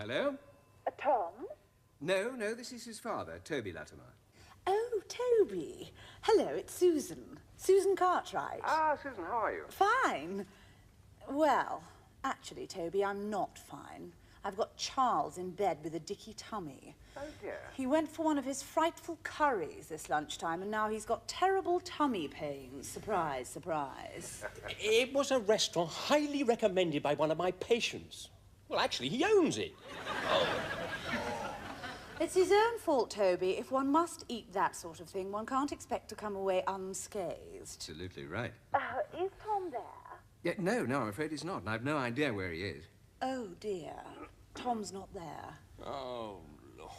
Hello? Tom? No, this is his father, Toby Latimer. Oh, Toby. Hello, it's Susan. Susan Cartwright. Ah, Susan, how are you? Fine. Well, actually, Toby, I'm not fine. I've got Charles in bed with a dicky tummy. Oh, dear. He went for one of his frightful curries this lunchtime, and now he's got terrible tummy pains. Surprise, surprise. It was a restaurant highly recommended by one of my patients. Well, actually, he owns it. It's his own fault, Toby. If one must eat that sort of thing, one can't expect to come away unscathed. Absolutely right. Is Tom there? Yeah, no, I'm afraid he's not, and I've no idea where he is. Oh, dear. Tom's not there. Oh, Lord.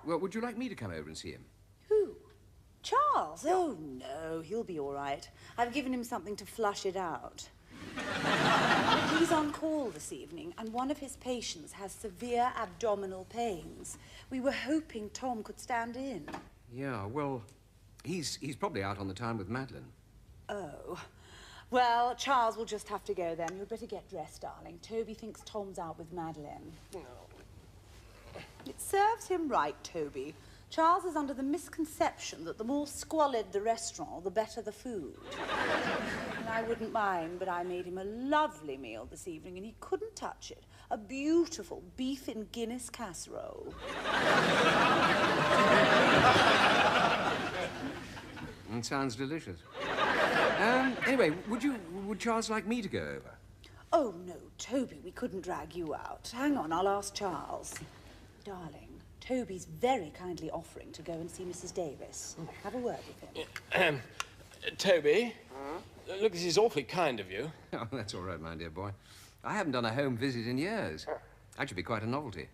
Well, would you like me to come over and see him? Who? Charles? Oh, no, he'll be all right. I've given him something to flush it out. He's on call this evening, and one of his patients has severe abdominal pains. We were hoping Tom could stand in. Yeah, well, he's probably out on the town with Madeline. Oh. Well, Charles will just have to go then. You'd better get dressed, darling. Toby thinks Tom's out with Madeline. No. It serves him right, Toby. Charles is under the misconception that the more squalid the restaurant, the better the food. And I wouldn't mind, but I made him a lovely meal this evening, and he couldn't touch it. A beautiful beef in Guinness casserole. It sounds delicious. Anyway, would Charles like me to go over? Oh, no, Toby, we couldn't drag you out. Hang on, I'll ask Charles. Darling, Toby's very kindly offering to go and see Mrs. Davis. Have a word with him. Toby? Look, this is awfully kind of you. Oh, that's all right, my dear boy. I haven't done a home visit in years. That should be quite a novelty.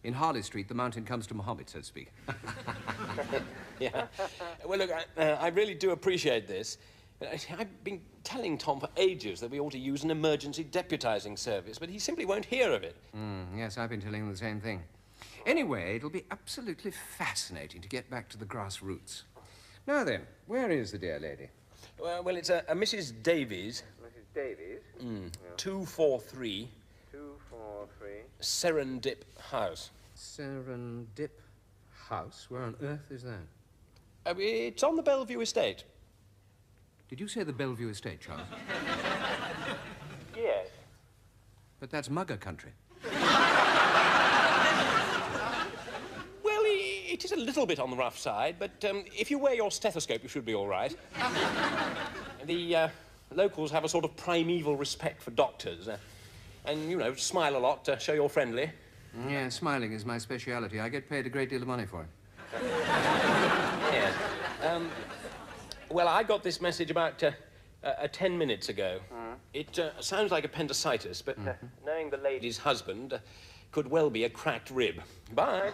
In Harley Street, the mountain comes to Mohammed, so to speak. Yeah. Well, look, I really do appreciate this. I've been telling Tom for ages that we ought to use an emergency deputizing service, but he simply won't hear of it. Yes, I've been telling him the same thing. Anyway, it'll be absolutely fascinating to get back to the grassroots. Now then, where is the dear lady? Well, it's a Mrs. Davies. Mrs. Davies? 243. 243. Serendip House. Serendip House? Where on earth is that? It's on the Bellevue estate. Did you say the Bellevue estate, Charles? Yes. But that's Mugger country. Well, it is a little bit on the rough side, but if you wear your stethoscope, you should be all right. The locals have a sort of primeval respect for doctors. And, you know, smile a lot to show you're friendly. Yeah, smiling is my speciality. I get paid a great deal of money for it. Yes. Well, I got this message about 10 minutes ago. It sounds like appendicitis, but knowing the lady's husband could well be a cracked rib. Bye.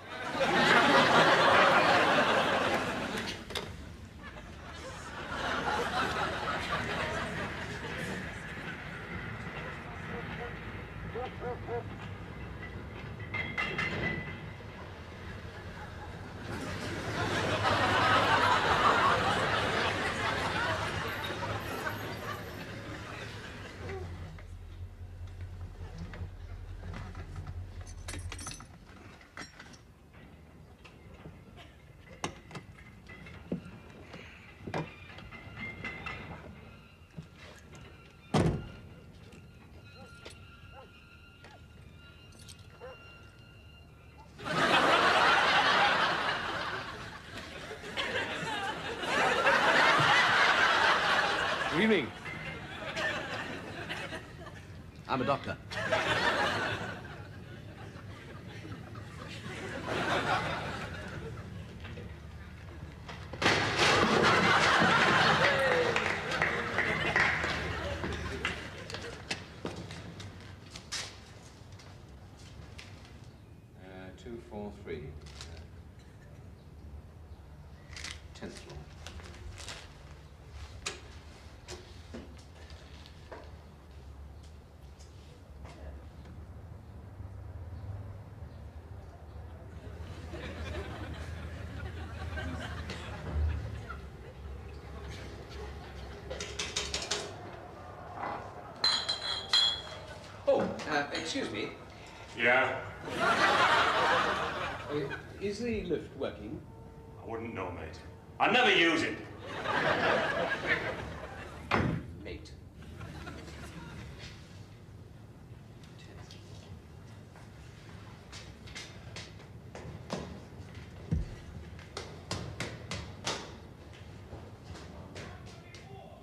Good evening. I'm a doctor. Two, 4, 3. 10th floor. Oh, excuse me. Yeah, Is the lift working? I wouldn't know, mate. I never use it. Mate.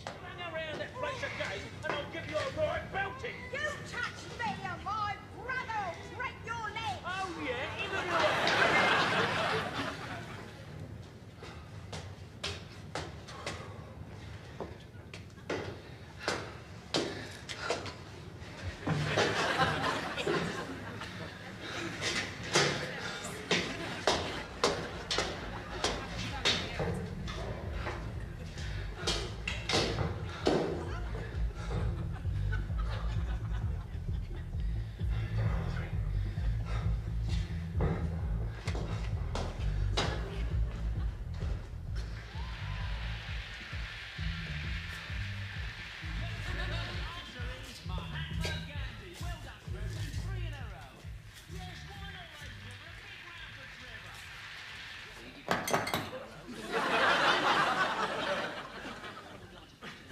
Hang around that place again, and I'll give you a right belting. You touch me and my brother will break your leg. Oh, yeah, in the way.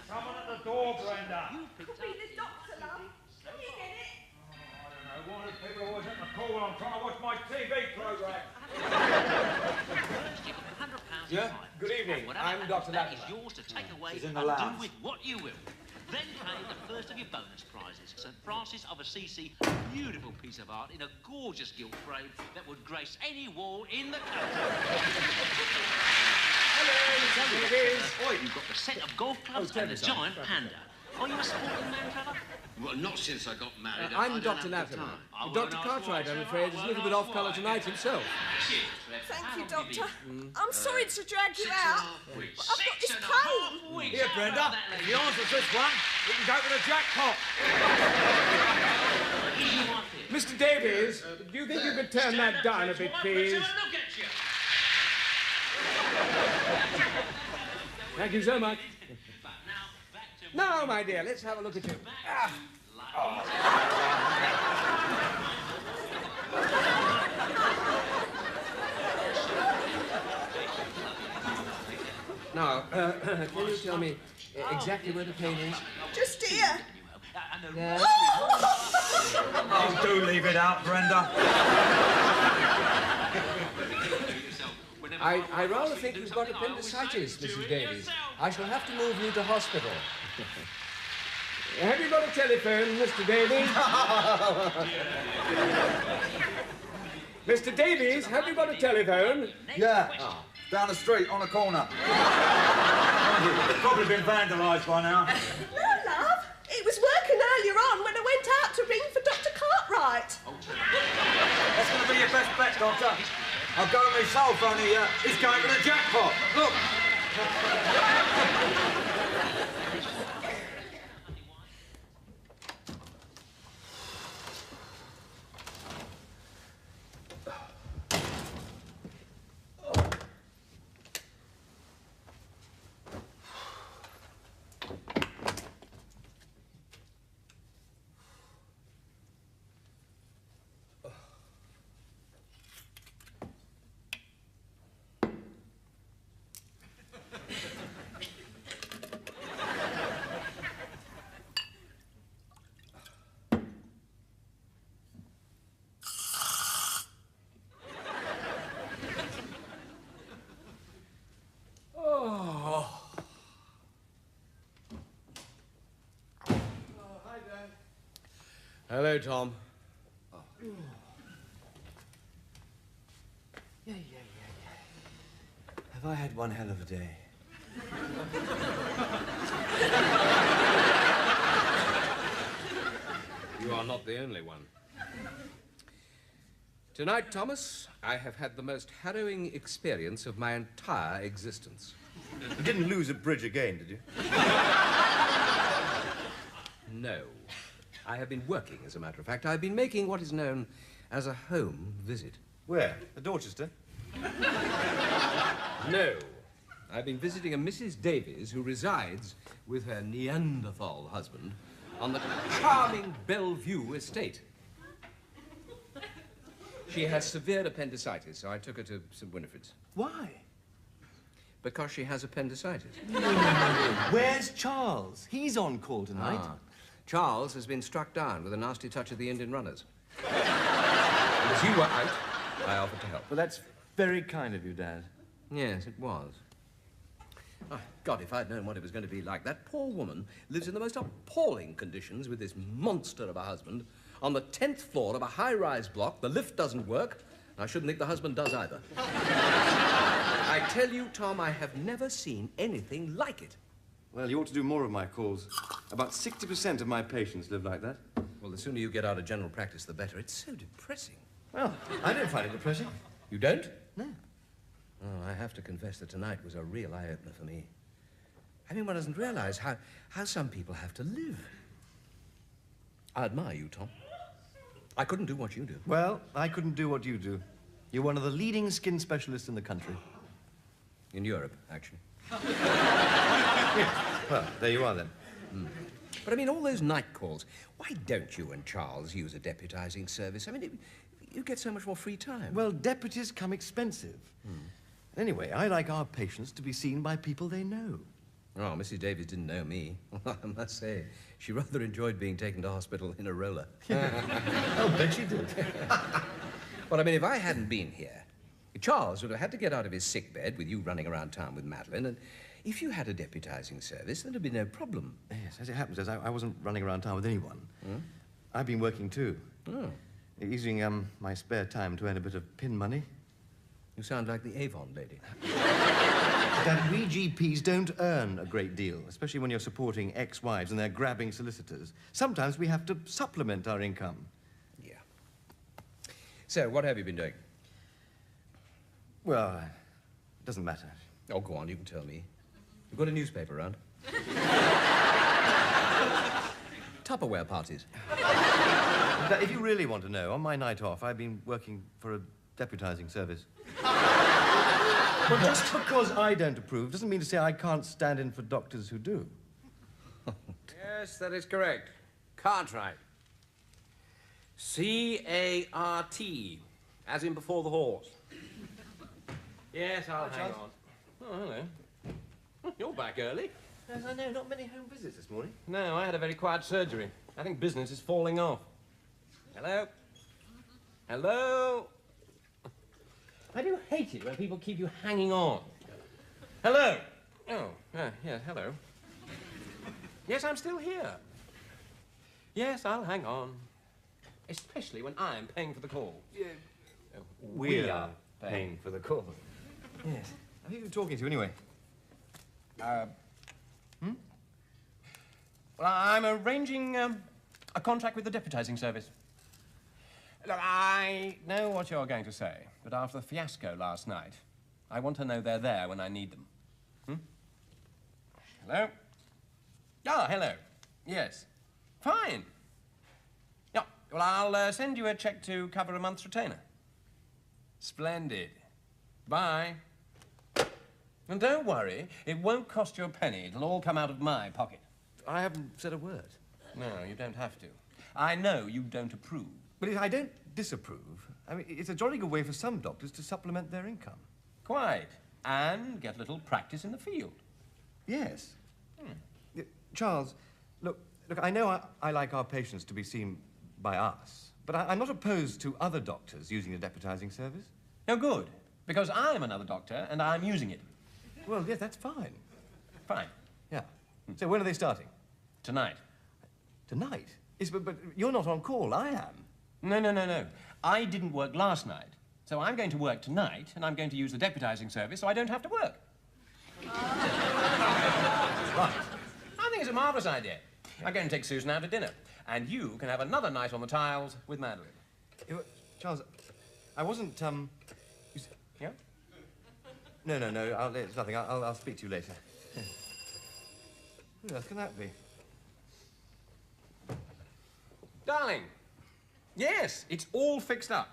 Someone at the door, Brenda. Could be the doctor, love. Can you get it? I don't know. One of the people always at the call when I'm trying to watch my TV program. Yeah? Good evening. I'm Dr. That is Latimer. yours to take away He's in and the do lounge. with what you will. Then came the first of your bonus prizes, St. Francis of Assisi, beautiful piece of art in a gorgeous gilt frame that would grace any wall in the country. You've got the set of golf clubs and the giant panda. Are you a sporting man, Trevor? Well, not since I got married. I'm I don't Dr. have the Latimer. time. Dr. Cartwright, I'm afraid, is a little bit off colour tonight himself. Thank you, Doctor. I'm sorry to drag you out. I've got this pain. Here, Brenda, if you answer this one, we can go for the jackpot. Mr. Davies, do you think you could turn that down a bit, please? Look at you. Thank you so much. But now, back to Now, my dear, let's have a look at you. Now, can you tell me exactly where the pain is? Just here. Yes. Oh, do leave it out, Brenda. I rather think you've got appendicitis, Mrs. Davies. I shall have to move you to hospital. Have you got a telephone, Mr. Davies? Mr. Davies, have you got a telephone? Yeah, down the street, on the corner. It's probably been vandalised by now. No, love. It was working earlier on when I went out to ring for Dr. Cartwright. That's going to be your best bet, Doctor. I'll go myself, only he's going for the jackpot. Look. Hello, Tom. Yeah. Have I had one hell of a day? You are not the only one. Tonight, Thomas, I have had the most harrowing experience of my entire existence. You didn't lose at bridge again, did you? No. I have been working, as a matter of fact. I've been making what is known as a home visit. Where? At Dorchester? No. I've been visiting a Mrs. Davies who resides with her Neanderthal husband on the charming Bellevue estate. She has severe appendicitis, so I took her to St. Winifred's. Why? Because she has appendicitis. Where's Charles? He's on call tonight. Charles has been struck down with a nasty touch of the Indian runners. As you were out, I offered to help. Well, that's very kind of you, Dad. Yes, it was. Oh, God, if I'd known what it was going to be like. That poor woman lives in the most appalling conditions with this monster of a husband on the 10th floor of a high-rise block. The lift doesn't work. I shouldn't think the husband does either. I tell you, Tom, I have never seen anything like it. Well, you ought to do more of my calls. About 60% of my patients live like that. Well, the sooner you get out of general practice, the better. It's so depressing. Well, I don't find it depressing. You don't? No. Oh, I have to confess that tonight was a real eye-opener for me. I mean, one doesn't realize how some people have to live. I admire you, Tom. I couldn't do what you do. Well, I couldn't do what you do. You're one of the leading skin specialists in the country. In Europe, actually. Yeah. Well, there you are, then. But, I mean, all those night calls, why don't you and Charles use a deputizing service? I mean, you get so much more free time. Well, deputies come expensive. Anyway, I like our patients to be seen by people they know. Oh, Mrs. Davies didn't know me. I must say, she rather enjoyed being taken to hospital in a roller. I'll bet she did. Well, I mean, if I hadn't been here, Charles would have had to get out of his sickbed with you running around town with Madeline, and if you had a deputizing service, there'd be no problem. Yes, as it happens, I wasn't running around town with anyone. I've been working too. Oh. Using my spare time to earn a bit of pin money. You sound like the Avon lady. Dad, we GPs don't earn a great deal, especially when you're supporting ex-wives and they're grabbing solicitors. Sometimes we have to supplement our income. Yeah. So, what have you been doing? Well, it doesn't matter. Oh, go on, you can tell me. You've got a newspaper around? Tupperware parties. Dad, if you really want to know, on my night off, I've been working for a deputizing service. Well, just because I don't approve doesn't mean to say I can't stand in for doctors who do. Yes, that is correct. Cartwright. C-A-R-T, as in before the horse. Yes, I'll hang on. Oh, hello. You're back early. Yes, I know. Not many home visits this morning. No, I had a very quiet surgery. I think business is falling off. Hello? Hello? I do hate it when people keep you hanging on. Hello? Oh, yeah, hello. Yes, I'm still here. Yes, I'll hang on. Especially when I'm paying for the call. Yeah. We are paying for the call. Yes. Who are you talking to, anyway? Well, I'm arranging a contract with the deputizing service. Look, I know what you're going to say, but after the fiasco last night, I want to know they're there when I need them. Hello? Ah, hello. Yes. Fine. Yeah, well, I'll send you a cheque to cover a month's retainer. Splendid. Bye. And don't worry, it won't cost you a penny. It'll all come out of my pocket. I haven't said a word. No, you don't have to. I know you don't approve. But I don't disapprove. I mean, it's a jolly good way for some doctors to supplement their income. Quite. And get a little practice in the field. Yes. Charles, look, I know I like our patients to be seen by us, but I'm not opposed to other doctors using the deputizing service. No, good. Because I'm another doctor, and I'm using it. Well, yes, that's fine. Fine. Yeah. So when are they starting? Tonight. Tonight? Yes, but you're not on call. I am. No. I didn't work last night, so I'm going to work tonight, and I'm going to use the deputizing service so I don't have to work. Right. I think it's a marvellous idea. I'm going to take Susan out to dinner, and you can have another night on the tiles with Madeline. Charles, I wasn't, Yeah? No, it's nothing. I'll speak to you later. Who else can that be? Darling, yes, it's all fixed up.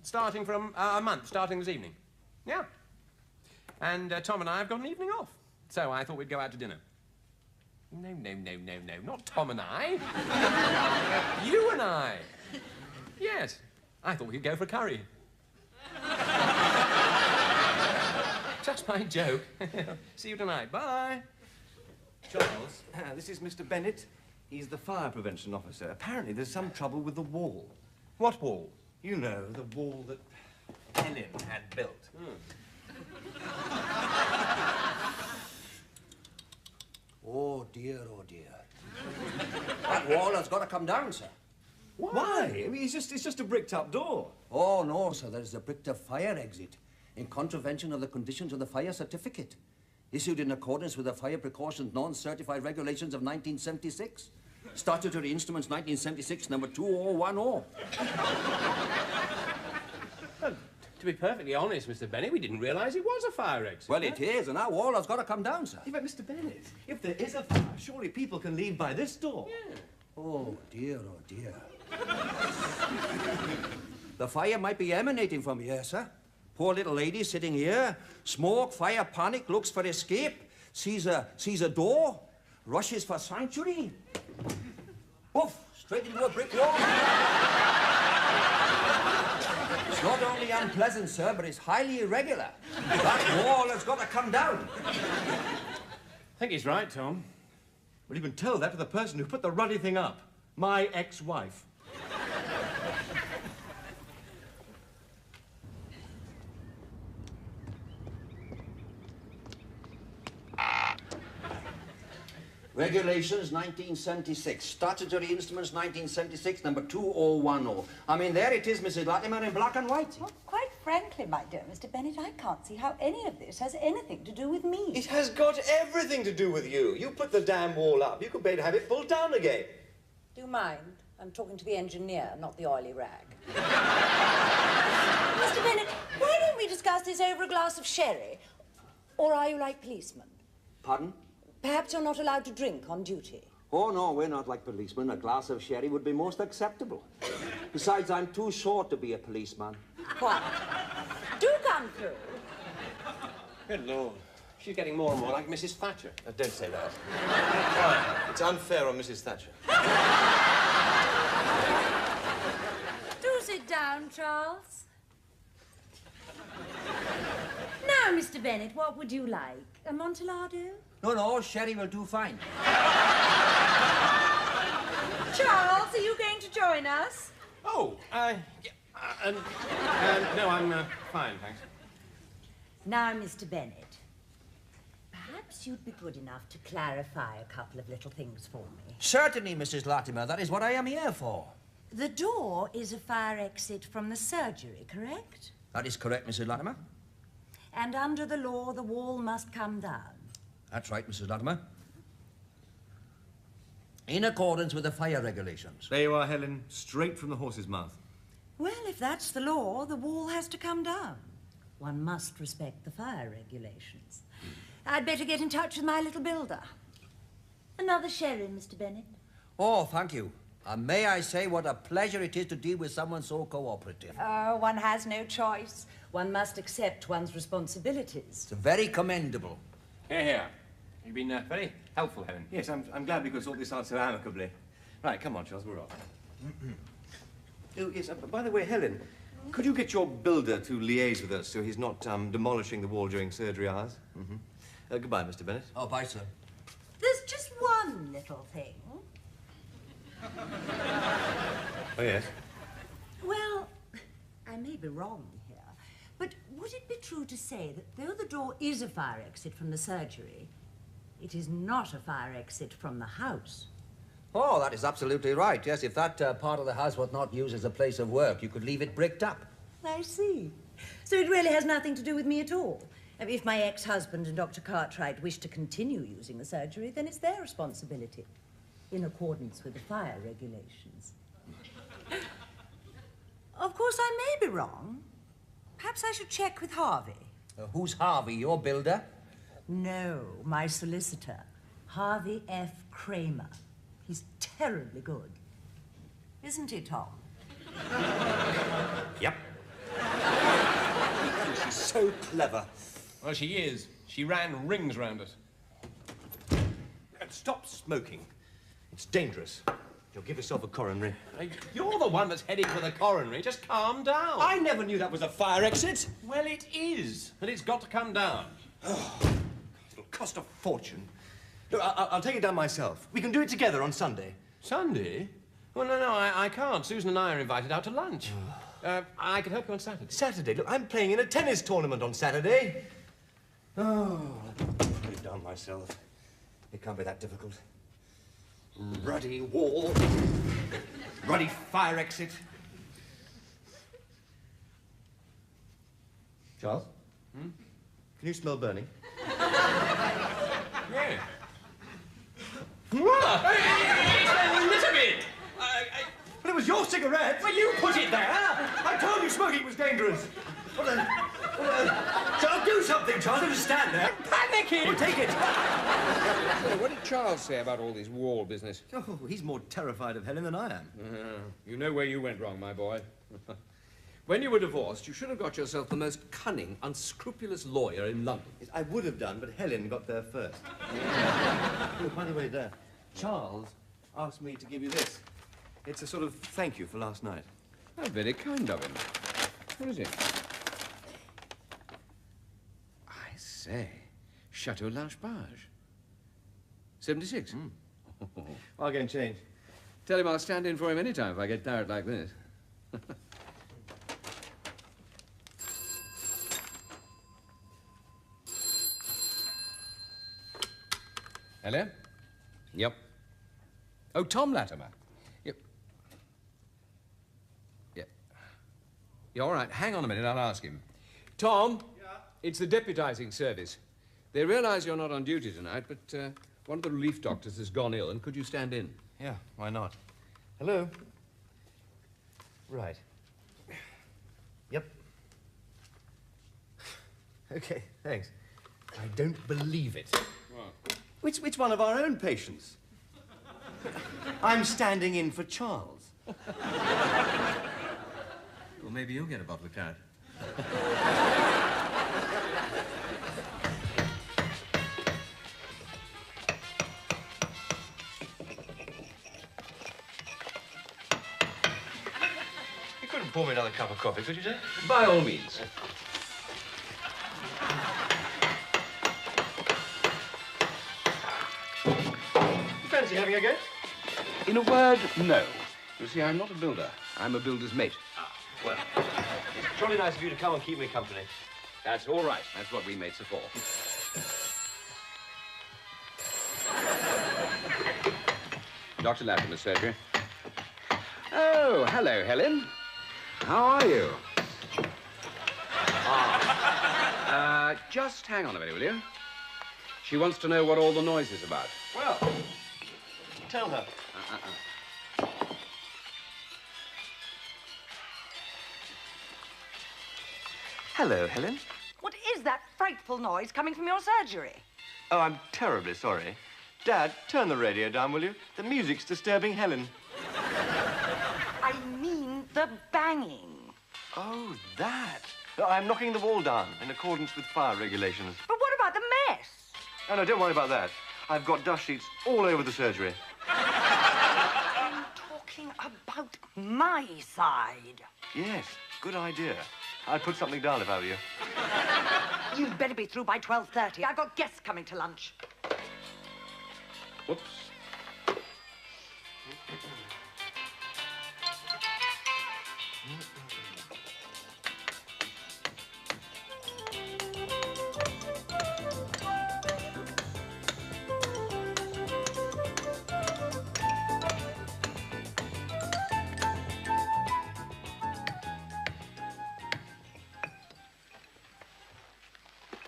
Starting from a month, starting this evening. Yeah. And Tom and I have got an evening off. So I thought we'd go out to dinner. No, not Tom and I. You and I. Yes. I thought we could go for a curry. Just my joke. See you tonight. Bye. Charles, this is Mr. Bennett. He's the fire prevention officer. Apparently there's some trouble with the wall. What wall? You know, the wall that Helen had built. Oh, dear, oh, dear. That wall has got to come down, sir. Why? I mean, it's just a bricked-up door. Oh, no, sir. There's a bricked-up fire exit in contravention of the conditions of the fire certificate, issued in accordance with the Fire Precautions Non-Certified Regulations of 1976. Statutory Instruments 1976, number 2010. Well, to be perfectly honest, Mr. Bennett, we didn't realise it was a fire exit. Well, it is, and that wall has got to come down, sir. Yeah, but Mr. Bennett, if there is a fire, surely people can leave by this door. Yeah. Oh, dear, oh, dear. The fire might be emanating from here, sir. Poor little lady sitting here. Smoke, fire, panic, looks for escape. Sees a door. Rushes for sanctuary. Oof, straight into a brick wall. It's not only unpleasant, sir, but it's highly irregular. That wall has got to come down. I think he's right, Tom. Well, you can tell that to the person who put the ruddy thing up. My ex-wife. Regulations 1976. Statutory Instruments 1976, number 2010. I mean, there it is, Mrs. Latimer, in black and white. Well, quite frankly, my dear Mr. Bennett, I can't see how any of this has anything to do with me. It has got everything to do with you. You put the damn wall up. You could better have it pulled down again. Do you mind? I'm talking to the engineer, not the oily rag. Mr. Bennett, why don't we discuss this over a glass of sherry? Or are you like policemen? Pardon? Perhaps you're not allowed to drink on duty. Oh, no, we're not like policemen. A glass of sherry would be most acceptable. Besides, I'm too short to be a policeman. What? Do come through. Good Lord. She's getting more and more like Mrs. Thatcher. Don't say that. Why? It's unfair on Mrs. Thatcher. Do sit down, Charles. Now, Mr. Bennett, what would you like? Amontillado? No, sherry will do fine. Charles, are you going to join us? Oh, no, I'm fine, thanks. Now, Mr. Bennett, perhaps you'd be good enough to clarify a couple of little things for me. Certainly, Mrs. Latimer. That is what I am here for. The door is a fire exit from the surgery, correct? That is correct, Mrs. Latimer. And under the law, the wall must come down. That's right, Mrs. Latimer. In accordance with the fire regulations. There you are, Helen. Straight from the horse's mouth. Well, if that's the law, the wall has to come down. One must respect the fire regulations. I'd better get in touch with my little builder. Another sherry, Mr. Bennett. Oh, thank you. And may I say what a pleasure it is to deal with someone so cooperative. Oh, one has no choice. One must accept one's responsibilities. It's very commendable. Here. You've been very helpful, Helen. Yes, I'm glad we could sort this out so amicably. Right, come on, Charles, we're off. Oh, yes, by the way, Helen, could you get your builder to liaise with us so he's not demolishing the wall during surgery hours? Goodbye, Mr. Bennett. Oh, bye, sir. There's just one little thing. Oh, yes? Well, I may be wrong here, but would it be true to say that though the door is a fire exit from the surgery, it is not a fire exit from the house? Oh, that is absolutely right. Yes, if that part of the house was not used as a place of work, you could leave it bricked up. I see. So it really has nothing to do with me at all. I mean, if my ex-husband and Dr. Cartwright wish to continue using the surgery, then it's their responsibility, in accordance with the fire regulations. Of course, I may be wrong. Perhaps I should check with Harvey. Who's Harvey, your builder? No, my solicitor, Harvey F. Kramer. He's terribly good. Isn't he, Tom? Yep. She's so clever. Well, she is. She ran rings round us. Stop smoking. It's dangerous. You'll give yourself a coronary. You're the one that's heading for the coronary. Just calm down. I never knew that was a fire exit. Well, it is. And it's got to come down. It'll cost a fortune. Look, I'll take it down myself. We can do it together on Sunday. Sunday? Well, no, I can't. Susan and I are invited out to lunch. I can help you on Saturday. Saturday? Look, I'm playing in a tennis tournament on Saturday. Oh, I'll put it down myself. It can't be that difficult. Ruddy wall. Ruddy fire exit. Charles? Can you smell burning? Yeah. Hey, listen a bit! But it was your cigarette. Well, you put it there! I told you smoking was dangerous. Charles, do something, Charles. Don't just stand there. Panicking! Well, take it. Well, what did Charles say about all this wall business? Oh, he's more terrified of Helen than I am. You know where you went wrong, my boy. When you were divorced, you should have got yourself the most cunning, unscrupulous lawyer in London. Yes, I would have done, but Helen got there first. Oh, by the way, there. Charles asked me to give you this. It's a sort of thank you for last night. Oh, very kind of him. What is it? I say, Chateau Lange-Page. 76? I'll go and change. Tell him I'll stand in for him any time if I get tired like this. Hello? Yep. Oh, Tom Latimer. Yep. Yep. Yeah, all right. Hang on a minute. I'll ask him. Tom? Yeah? It's the deputizing service. They realize you're not on duty tonight, but one of the relief doctors has gone ill, and could you stand in? Yeah, why not? Hello? Right. Yep. Okay, thanks. I don't believe it. What? Which one of our own patients? I'm standing in for Charles. Well, maybe you'll get a bottle of claret. You couldn't pour me another cup of coffee, could you, Jack? By all means. Fancy having a go? In a word, no. You see, I'm not a builder. I'm a builder's mate. Well, it's jolly nice of you to come and keep me company. That's all right. That's what we mates are for. Dr. Latimer's surgery. Oh, hello, Helen. How are you? Just hang on a minute, will you? She wants to know what all the noise is about. Well, tell her. Hello, Helen. What is that frightful noise coming from your surgery? Oh, I'm terribly sorry. Dad, turn the radio down, will you? The music's disturbing Helen. I mean the banging. Oh, that. No, I'm knocking the wall down in accordance with fire regulations. But what about the mess? Oh, no, don't worry about that. I've got dust sheets all over the surgery. I'm talking about my side. Yes, good idea. I'd put something down if I were you. You'd better be through by 12:30. I've got guests coming to lunch. Whoops.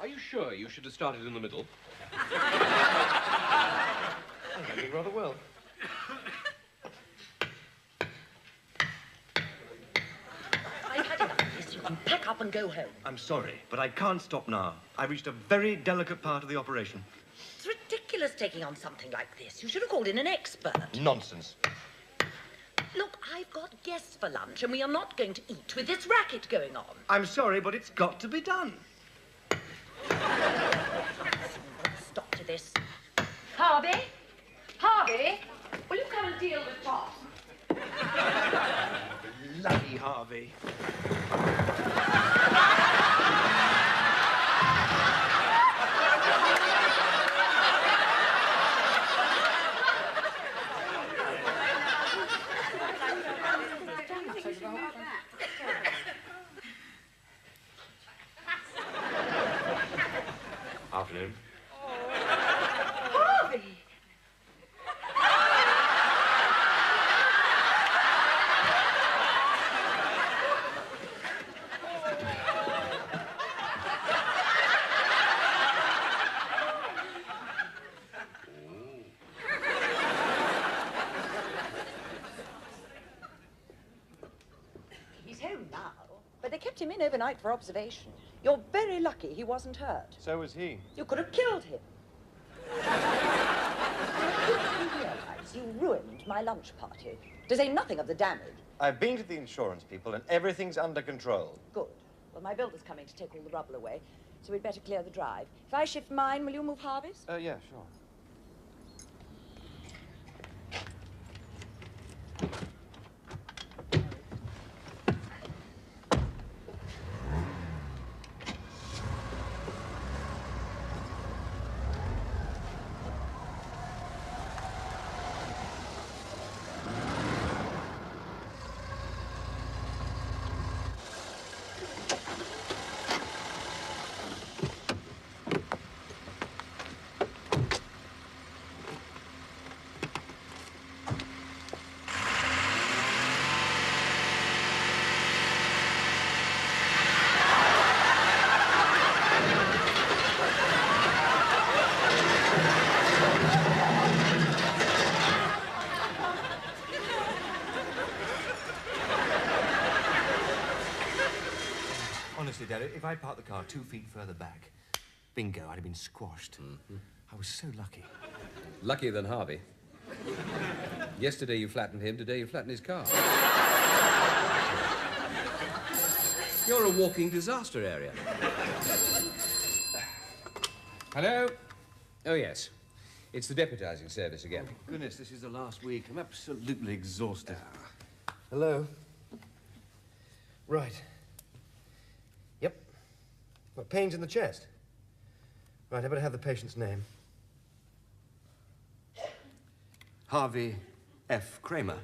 Are you sure you should have started in the middle? I'm doing rather well. I've had enough of this. You can pack up and go home. I'm sorry, but I can't stop now. I've reached a very delicate part of the operation. It's ridiculous taking on something like this. You should have called in an expert. Nonsense. Look, I've got guests for lunch, and we are not going to eat with this racket going on. I'm sorry, but it's got to be done. Stop to this. Harvey? Harvey? Will you come and deal with Tom. Bloody Harvey. Afternoon. Harvey! He's home now, but they kept him in overnight for observation. You're very lucky he wasn't hurt. So was he. You could have killed him. You realize you ruined my lunch party, to say nothing of the damage. I've been to the insurance people and everything's under control. Good. Well, my builder's coming to take all the rubble away, so we'd better clear the drive. If I shift mine, will you move Harvey's? Yeah, sure. Honestly, Dad, if I'd parked the car 2 feet further back, bingo, I'd have been squashed. I was so lucky. Luckier than Harvey. Yesterday you flattened him, today you flattened his car. You're a walking disaster area. Hello? Oh, yes. It's the deputising service again. Oh, goodness, this is the last week. I'm absolutely exhausted. Hello? Right. Yep. What, pains in the chest? Right, I better have the patient's name. Harvey F. Kramer.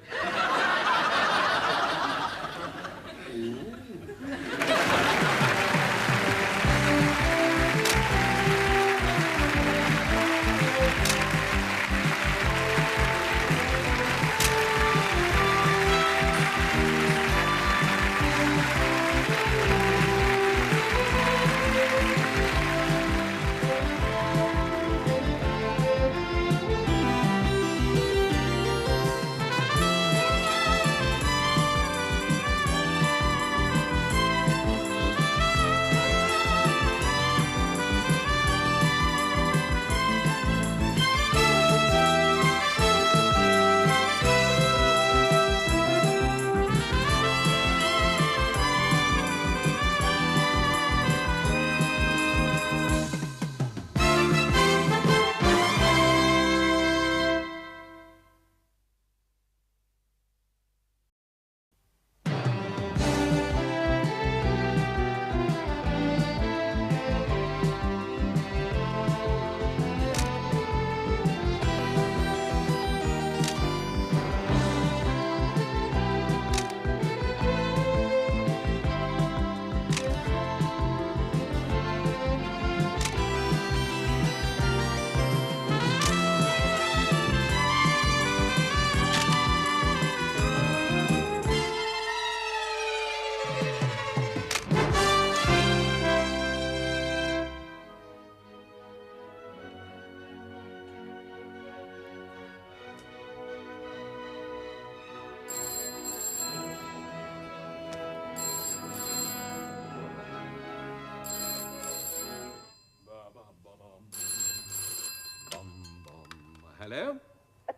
Hello?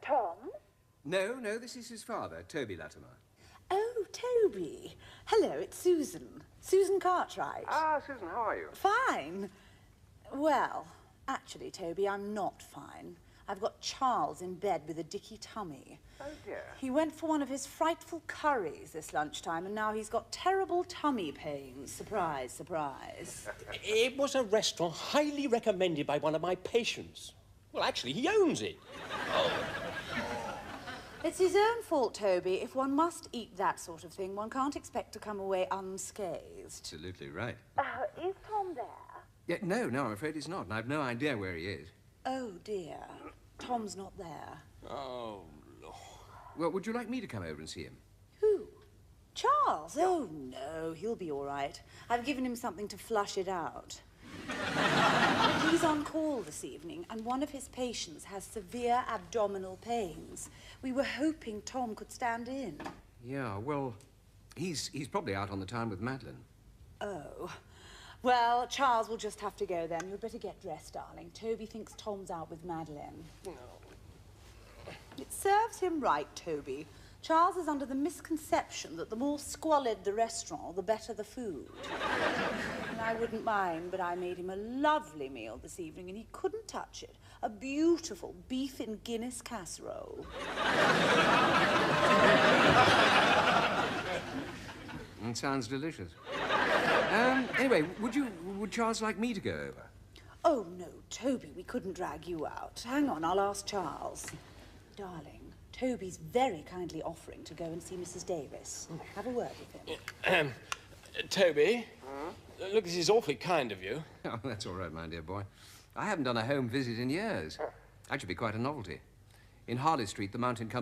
Tom? No, this is his father, Toby Latimer. Oh, Toby. Hello, it's Susan. Susan Cartwright. Ah, Susan, how are you? Fine. Well, actually, Toby, I'm not fine. I've got Charles in bed with a dicky tummy. Oh, dear. He went for one of his frightful curries this lunchtime, and now he's got terrible tummy pains. Surprise, surprise. It was a restaurant highly recommended by one of my patients. Well, actually, he owns it. It's his own fault, Toby. If one must eat that sort of thing, one can't expect to come away unscathed. Absolutely right. Is Tom there? Yeah, no, I'm afraid he's not, and I've no idea where he is. Oh, dear. Tom's not there. Oh, Lord. Well, would you like me to come over and see him? Who? Charles? Oh, no, he'll be all right. I've given him something to flush it out. He's on call this evening, and one of his patients has severe abdominal pains. We were hoping Tom could stand in. Yeah, well, he's probably out on the town with Madeline. Oh. Well, Charles will just have to go then. You'd better get dressed, darling. Toby thinks Tom's out with Madeline. No. It serves him right, Toby. Charles is under the misconception that the more squalid the restaurant, the better the food. And I wouldn't mind, but I made him a lovely meal this evening, and he couldn't touch it. A beautiful beef in Guinness casserole. It sounds delicious. Anyway, would Charles like me to go over? Oh, no, Toby, we couldn't drag you out. Hang on, I'll ask Charles. Darling, Toby's very kindly offering to go and see Mrs. Davis. Have a word with him. Toby, look, this is awfully kind of you. Oh, that's all right, my dear boy. I haven't done a home visit in years. That should be quite a novelty. In Harley Street, the mountain comes